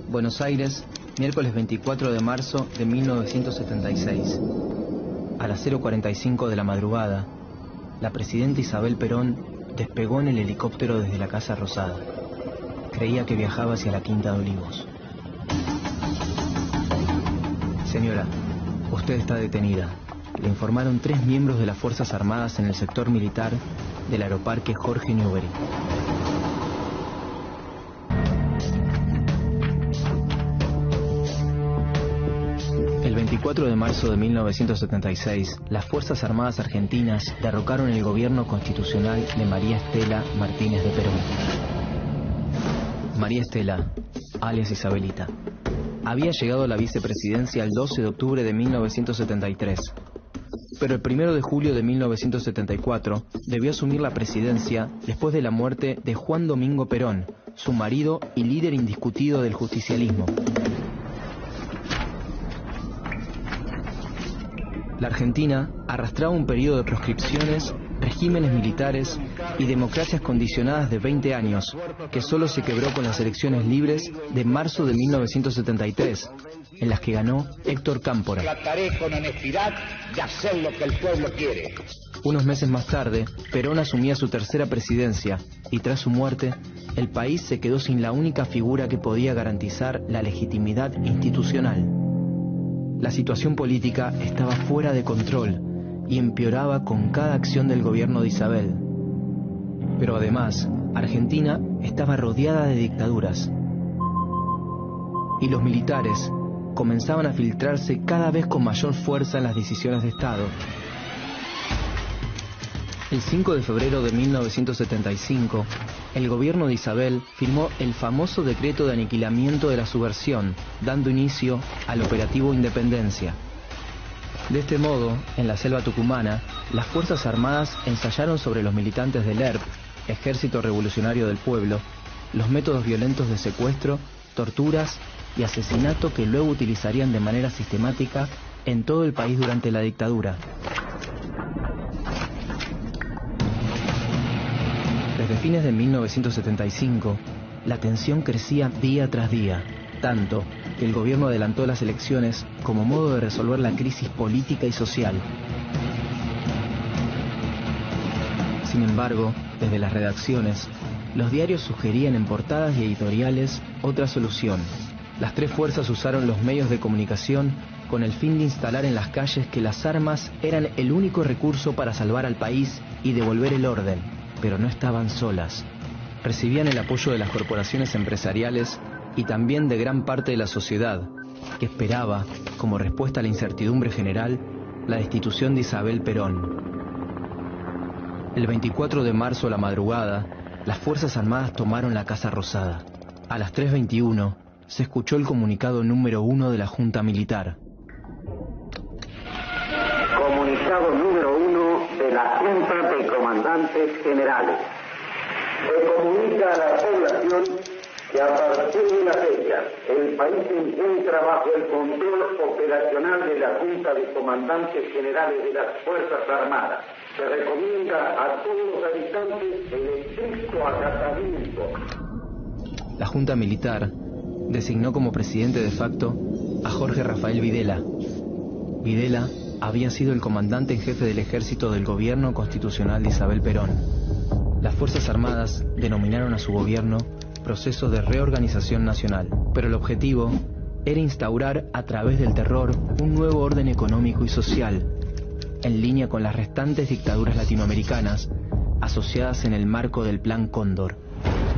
Buenos Aires, miércoles 24 de marzo de 1976. A las 0:45 de la madrugada, la presidenta Isabel Perón despegó en el helicóptero desde la Casa Rosada. Creía que viajaba hacia la Quinta de Olivos. Señora, usted está detenida. Le informaron 3 miembros de las Fuerzas Armadas en el sector militar del Aeroparque Jorge Newbery. El 24 de marzo de 1976, las Fuerzas Armadas argentinas derrocaron el gobierno constitucional de María Estela Martínez de Perón. María Estela, alias Isabelita, había llegado a la vicepresidencia el 12 de octubre de 1973, pero el 1 de julio de 1974 debió asumir la presidencia después de la muerte de Juan Domingo Perón, su marido y líder indiscutido del justicialismo. La Argentina arrastraba un periodo de proscripciones, regímenes militares y democracias condicionadas de 20 años, que solo se quebró con las elecciones libres de marzo de 1973, en las que ganó Héctor Cámpora. Trataré con honestidad de hacer lo que el pueblo quiere. Unos meses más tarde, Perón asumía su tercera presidencia y tras su muerte, el país se quedó sin la única figura que podía garantizar la legitimidad institucional. La situación política estaba fuera de control y empeoraba con cada acción del gobierno de Isabel. Pero además, Argentina estaba rodeada de dictaduras. Y los militares comenzaban a filtrarse cada vez con mayor fuerza en las decisiones de Estado. El 5 de febrero de 1975, el gobierno de Isabel firmó el famoso decreto de aniquilamiento de la subversión, dando inicio al operativo Independencia. De este modo, en la selva tucumana, las Fuerzas Armadas ensayaron sobre los militantes del ERP, Ejército Revolucionario del Pueblo, los métodos violentos de secuestro, torturas y asesinato que luego utilizarían de manera sistemática en todo el país durante la dictadura. Desde fines de 1975, la tensión crecía día tras día, tanto que el gobierno adelantó las elecciones como modo de resolver la crisis política y social. Sin embargo, desde las redacciones, los diarios sugerían en portadas y editoriales otra solución. Las 3 fuerzas usaron los medios de comunicación con el fin de instalar en las calles que las armas eran el único recurso para salvar al país y devolver el orden. Pero no estaban solas. Recibían el apoyo de las corporaciones empresariales y también de gran parte de la sociedad, que esperaba, como respuesta a la incertidumbre general, la destitución de Isabel Perón. El 24 de marzo a la madrugada, las Fuerzas Armadas tomaron la Casa Rosada. A las 3:21 se escuchó el comunicado número 1 de la Junta Militar. Comunicado número 1 de la Junta de Comandantes Generales. Se comunica a la población que a partir de la fecha el país se encuentra bajo el control operacional de la Junta de Comandantes Generales de las Fuerzas Armadas. Se recomienda a todos los habitantes el estricto acatamiento. La Junta Militar designó como presidente de facto a Jorge Rafael Videla. Videla había sido el comandante en jefe del ejército del gobierno constitucional de Isabel Perón. Las Fuerzas Armadas denominaron a su gobierno Proceso de Reorganización Nacional, pero el objetivo era instaurar a través del terror un nuevo orden económico y social, en línea con las restantes dictaduras latinoamericanas asociadas en el marco del Plan Cóndor.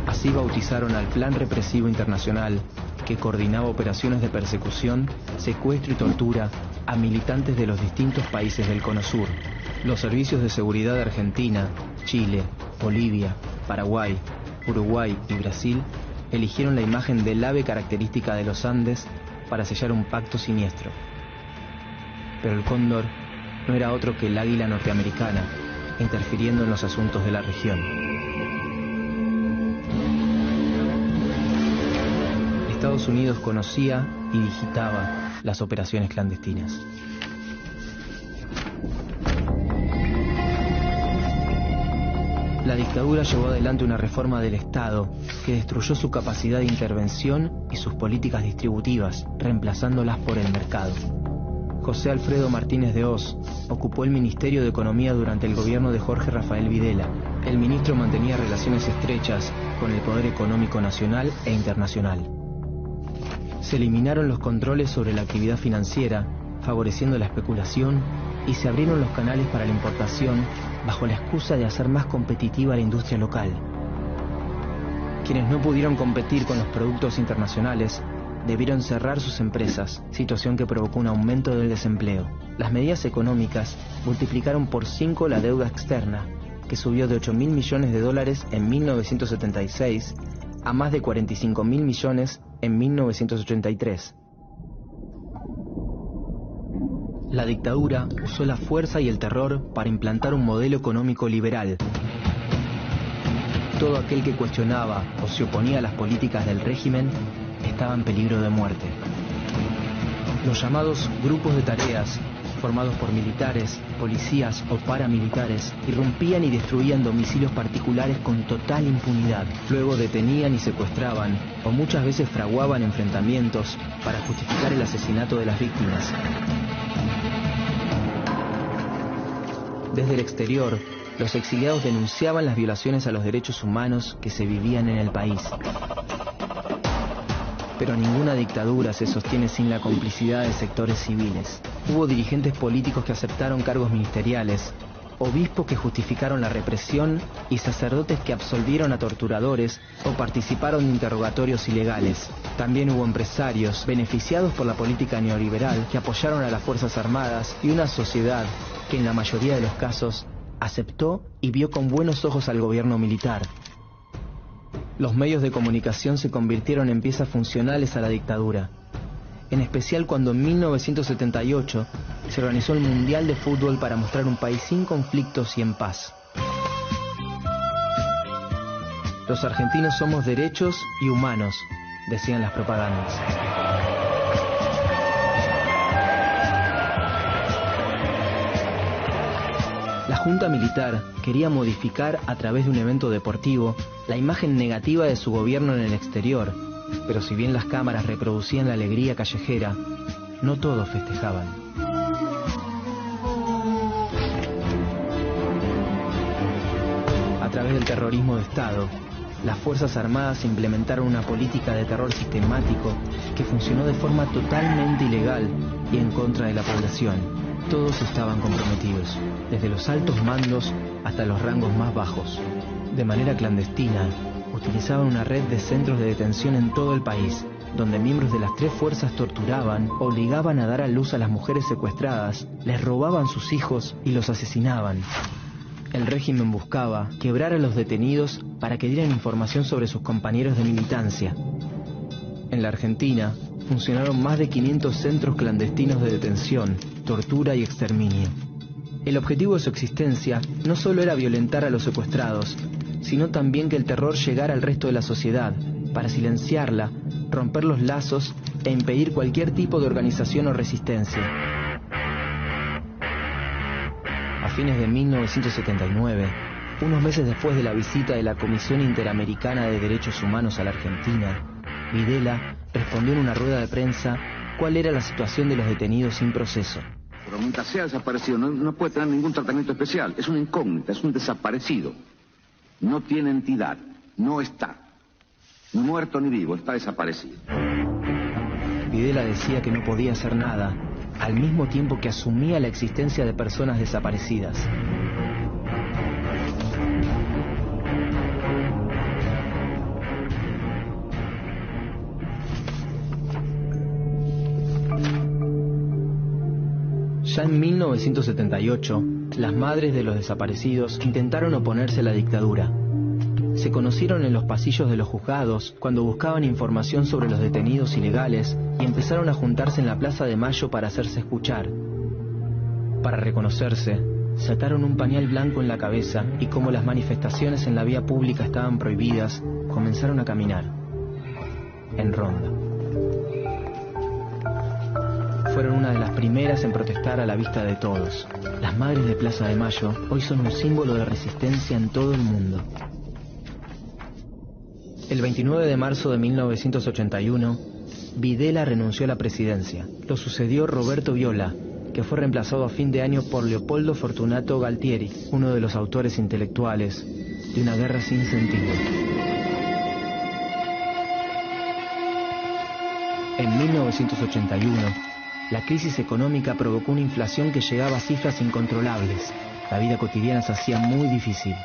Así bautizaron al Plan Represivo Internacional, que coordinaba operaciones de persecución, secuestro y tortura a militantes de los distintos países del Cono Sur. Los servicios de seguridad de Argentina, Chile, Bolivia, Paraguay, Uruguay y Brasil eligieron la imagen del ave característica de los Andes para sellar un pacto siniestro. Pero el cóndor no era otro que el águila norteamericana, interfiriendo en los asuntos de la región. Estados Unidos conocía y digitaba las operaciones clandestinas. La dictadura llevó adelante una reforma del Estado que destruyó su capacidad de intervención y sus políticas distributivas, reemplazándolas por el mercado. José Alfredo Martínez de Hoz ocupó el Ministerio de Economía durante el gobierno de Jorge Rafael Videla. El ministro mantenía relaciones estrechas con el poder económico nacional e internacional. Se eliminaron los controles sobre la actividad financiera, favoreciendo la especulación, y se abrieron los canales para la importación bajo la excusa de hacer más competitiva la industria local. Quienes no pudieron competir con los productos internacionales debieron cerrar sus empresas, situación que provocó un aumento del desempleo. Las medidas económicas multiplicaron por 5 la deuda externa, que subió de 8.000 millones de dólares en 1976 a más de 45.000 millones en 1983. La dictadura usó la fuerza y el terror para implantar un modelo económico liberal. Todo aquel que cuestionaba o se oponía a las políticas del régimen estaba en peligro de muerte. Los llamados grupos de tareas, formados por militares, policías o paramilitares, irrumpían y destruían domicilios particulares con total impunidad. Luego detenían y secuestraban, o muchas veces fraguaban enfrentamientos para justificar el asesinato de las víctimas. Desde el exterior, los exiliados denunciaban las violaciones a los derechos humanos que se vivían en el país. Pero ninguna dictadura se sostiene sin la complicidad de sectores civiles. Hubo dirigentes políticos que aceptaron cargos ministeriales, obispos que justificaron la represión y sacerdotes que absolvieron a torturadores o participaron de interrogatorios ilegales. También hubo empresarios beneficiados por la política neoliberal que apoyaron a las Fuerzas Armadas y una sociedad que en la mayoría de los casos aceptó y vio con buenos ojos al gobierno militar. Los medios de comunicación se convirtieron en piezas funcionales a la dictadura, en especial cuando en 1978 se organizó el Mundial de Fútbol para mostrar un país sin conflictos y en paz. Los argentinos somos derechos y humanos, decían las propagandas. La Junta Militar quería modificar a través de un evento deportivo la imagen negativa de su gobierno en el exterior, pero si bien las cámaras reproducían la alegría callejera, no todos festejaban. A través del terrorismo de Estado, las Fuerzas Armadas implementaron una política de terror sistemático que funcionó de forma totalmente ilegal y en contra de la población. Todos estaban comprometidos, desde los altos mandos hasta los rangos más bajos. De manera clandestina, utilizaban una red de centros de detención en todo el país, donde miembros de las tres fuerzas torturaban, obligaban a dar a luz a las mujeres secuestradas, les robaban sus hijos y los asesinaban. El régimen buscaba quebrar a los detenidos para que dieran información sobre sus compañeros de militancia. En la Argentina, funcionaron más de 500 centros clandestinos de detención, tortura y exterminio. El objetivo de su existencia no solo era violentar a los secuestrados, sino también que el terror llegara al resto de la sociedad, para silenciarla, romper los lazos e impedir cualquier tipo de organización o resistencia. A fines de 1979, unos meses después de la visita de la Comisión Interamericana de Derechos Humanos a la Argentina, Videla respondió en una rueda de prensa cuál era la situación de los detenidos sin proceso. Pero mientras sea desaparecido, no puede tener ningún tratamiento especial. Es una incógnita, es un desaparecido. No tiene entidad, no está. Ni muerto ni vivo, está desaparecido. Videla decía que no podía hacer nada, al mismo tiempo que asumía la existencia de personas desaparecidas. Ya en 1978, las madres de los desaparecidos intentaron oponerse a la dictadura. Se conocieron en los pasillos de los juzgados cuando buscaban información sobre los detenidos ilegales y empezaron a juntarse en la Plaza de Mayo para hacerse escuchar. Para reconocerse, se ataron un pañal blanco en la cabeza y como las manifestaciones en la vía pública estaban prohibidas, comenzaron a caminar en ronda. fueron una de las primeras en protestar a la vista de todos. Las madres de Plaza de Mayo hoy son un símbolo de resistencia en todo el mundo. El 29 de marzo de 1981, Videla renunció a la presidencia. Lo sucedió Roberto Viola, que fue reemplazado a fin de año por Leopoldo Fortunato Galtieri, uno de los autores intelectuales de Una guerra sin sentido. En 1981, la crisis económica provocó una inflación que llegaba a cifras incontrolables. La vida cotidiana se hacía muy difícil.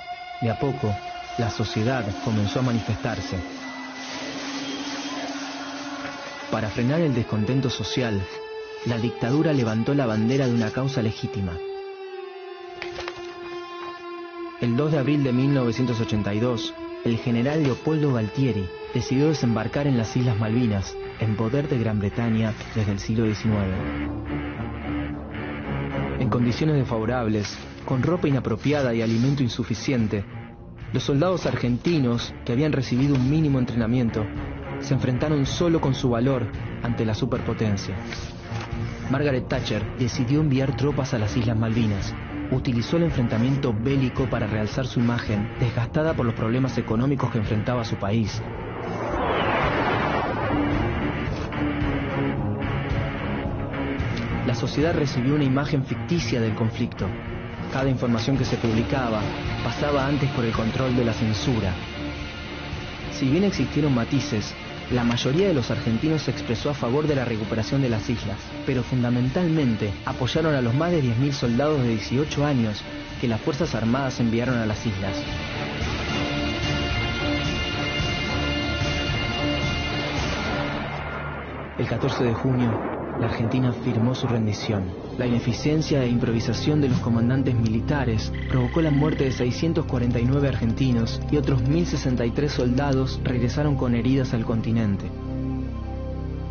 De a poco, la sociedad comenzó a manifestarse. Para frenar el descontento social, la dictadura levantó la bandera de una causa legítima. El 2 de abril de 1982, el general Leopoldo Galtieri decidió desembarcar en las Islas Malvinas, en poder de Gran Bretaña desde el siglo XIX. En condiciones desfavorables, con ropa inapropiada y alimento insuficiente, los soldados argentinos, que habían recibido un mínimo entrenamiento, se enfrentaron solo con su valor ante la superpotencia. Margaret Thatcher decidió enviar tropas a las Islas Malvinas. Utilizó el enfrentamiento bélico para realzar su imagen, desgastada por los problemas económicos que enfrentaba su país. La sociedad recibió una imagen ficticia del conflicto. Cada información que se publicaba pasaba antes por el control de la censura. Si bien existieron matices, la mayoría de los argentinos se expresó a favor de la recuperación de las islas, pero fundamentalmente apoyaron a los más de 10.000 soldados de 18 años que las Fuerzas Armadas enviaron a las islas. El 14 de junio, la Argentina firmó su rendición. La ineficiencia e improvisación de los comandantes militares provocó la muerte de 649 argentinos y otros 1.063 soldados regresaron con heridas al continente.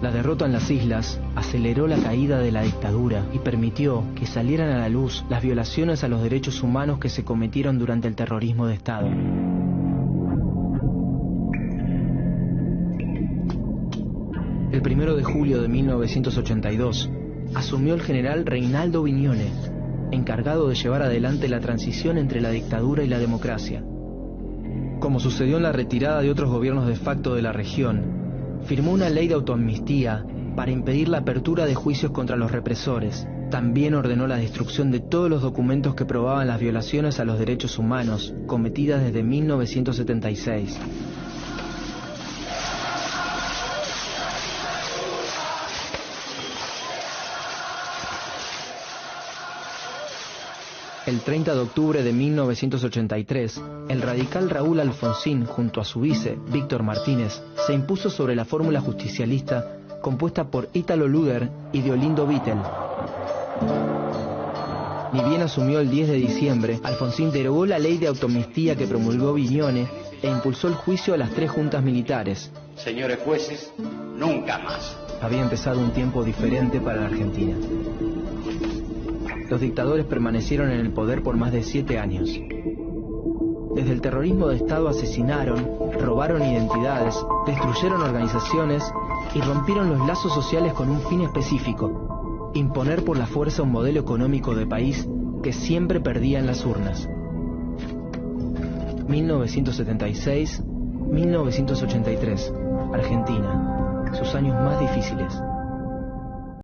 La derrota en las islas aceleró la caída de la dictadura y permitió que salieran a la luz las violaciones a los derechos humanos que se cometieron durante el terrorismo de Estado. El 1 de julio de 1982, asumió el general Reinaldo Vignone, encargado de llevar adelante la transición entre la dictadura y la democracia. Como sucedió en la retirada de otros gobiernos de facto de la región, firmó una ley de autoamnistía para impedir la apertura de juicios contra los represores. También ordenó la destrucción de todos los documentos que probaban las violaciones a los derechos humanos cometidas desde 1976. El 30 de octubre de 1983, el radical Raúl Alfonsín, junto a su vice, Víctor Martínez, se impuso sobre la fórmula justicialista compuesta por Ítalo Luder y Deolindo Vittel. Ni bien asumió el 10 de diciembre, Alfonsín derogó la ley de autoamnistía que promulgó Vignone e impulsó el juicio a las 3 juntas militares. Señores jueces, nunca más. Había empezado un tiempo diferente para la Argentina. Los dictadores permanecieron en el poder por más de 7 años. Desde el terrorismo de Estado asesinaron, robaron identidades, destruyeron organizaciones y rompieron los lazos sociales con un fin específico: imponer por la fuerza un modelo económico de país que siempre perdía en las urnas. 1976, 1983, Argentina, sus años más difíciles.